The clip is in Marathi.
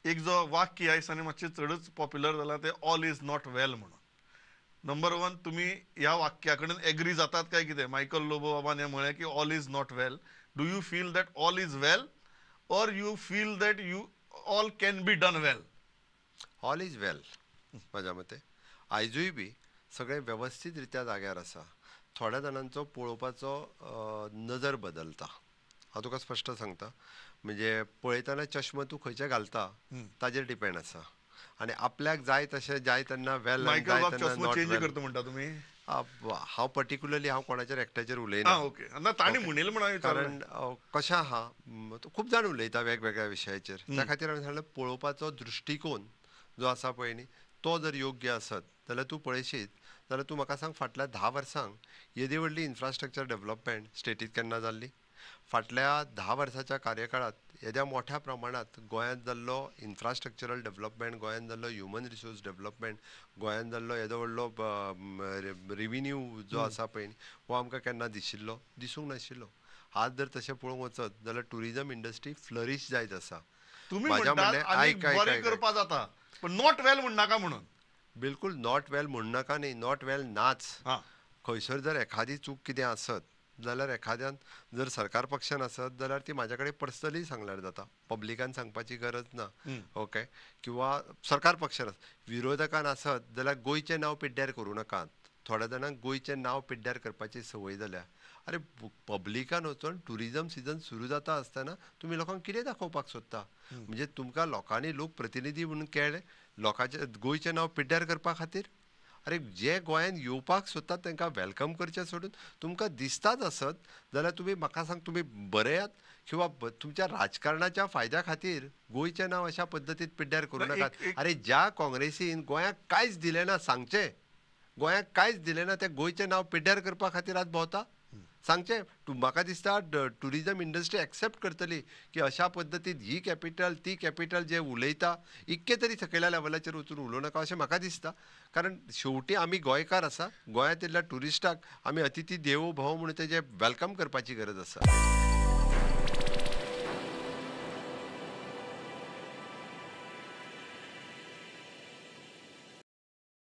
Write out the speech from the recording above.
एक जो वाक्य ह्या दिसांनी मातशें चडच पॉप्युलर जाला ते ऑल इज नॉट वेल म्हणून. नंबर वन, तुम्ही या वाक्या कडेन एग्री जातात काय कितें? मायकल लोबो बाबान हें म्हळें की all is not well. Do you feel that all is well, or you feel that you all can be done well? All is well म्हाज्या मते. आयजूय बी सगळें वेवस्थीत रित्या जाग्यार आसा. थोड्या जाणांचो पळोवपाचो नजर बदलता. हांव तुका स्पश्ट सांगता. म्हणजे पळयतना चश्मा तूं खंयचे घालता ताजेर डिपेंड आसा. आनी आपल्याक जाय तशें जाय तेन्ना वेल आनी मायकल जाय बाब तेन्ना चष्मो नॉट चेंज वेल. करता म्हणटा तुम्ही? हांव पर्टिक्युलरली कोणाचेर एकट्याचेर हा, उलयना. ओके. ना ताणी ओके. म्हणिल्लें म्हणून हांवें विचारलें. कारण कशें आहा, खूब जाण उलयता वेगवेगळ्या विशयाचेर. त्या खातीर हांवें सांगलें पळोवपाचो दृश्टिकोन जो आसा पळय न्ही, तो जर योग्य आसत जाल्यार तूं पळयशीत जाल्यार तूं म्हाका सांग, फाटल्या 10 वर्सांक येदी व्हडली इन्फ्रास्ट्रक्चर डेव्हलपमेंट स्टेटींत केन्ना जाल्ली? फाटल्या 10 वर्साच्या कार्यकाळात येद्या मोठ्या प्रमाणात गोंयांत जाल्लो इन्फ्रास्ट्रक्चरल डेव्हलपमेंट, गोंयांत जाल्लो ह्युमन रिसोर्स डेव्हलपमेंट, गोंयांत जाल्लो येदो व्हडलो रेव्हेन्यू जो आसा पळय हो आमकां केन्ना दिसूंक नाशिल्लो. आज जर तशें पळोवंक वचत जाल्यार टुरिजम इंडस्ट्री फ्लरीश जायत आसा. तुम्ही म्हाज्या म्हणटात म्हणणें आनीक बरी करपा जाता, पण नॉट वेल म्हणनाका म्हणून. बिलकुल नॉट वेल म्हणनाका न्ही, नॉट वेल नाच. हा. खंयसर जर एखादी चूक कितें आसत जाल्यार एखाद्यान जर सरकार पक्षान आसत जाल्यार ती म्हाज्या कडेन पर्सनली सांगल्यार जाता. पब्लिकान सांगपाची गरज ना. ओके. किंवा सरकार पक्षान विरोधकान आसत जाल्यार गोंयचें नांव पिड्ड्यार करूं नाकात. थोड्या जाणांक गोंयचें नांव पिड्ड्यार करपाची संवय जाल्या. अरे पब्लिकान वचून टुरिजम सिजन सुरू जाता आसतना तुमी लोकांक कितें दाखोवपाक सोदता? म्हणजे तुमकां लोकांनी लोक प्रतिनिधी म्हणून केले लोकांचे गोंयचें नांव पिड्ड्यार करपा खातीर? अरे जे गोंयांत येवपाक सोदतात तांकां वेलकम करचें सोडून तुमकां दिसताच आसत जाल्यार तुमी म्हाका सांग, तुमी बरेयात किंवा तुमच्या राजकारणाच्या फायद्या खातीर गोंयचें नांव अशा पद्दतीन पिड्ड्यार करूं ना, नाकात. एक एक अरे ज्या काँग्रेसीन गोंयांक कांयच दिलें ना, सांगचें. गोंयांक कांयच दिलें ना, तें गोंयचें नांव पिड्ड्यार करपा खातीर आज भोंवता. सांगचें. म्हाका दिसता टुरिजम इंडस्ट्री एक्सेप्ट करतली की अशा पद्दतीन ही कॅपिटल ती कॅपिटल जे उलयता इतके तरी सकयल्या लेवलाचेर वचून उलोवं नाका अशें म्हाका दिसता. कारण शेवटी आमी गोंयकार आसा. गोंयांत येयल्ल्या ट्युरिस्टाक आमी अतिथी देवो भव म्हणून तेजे वेलकम करपाची गरज आसा.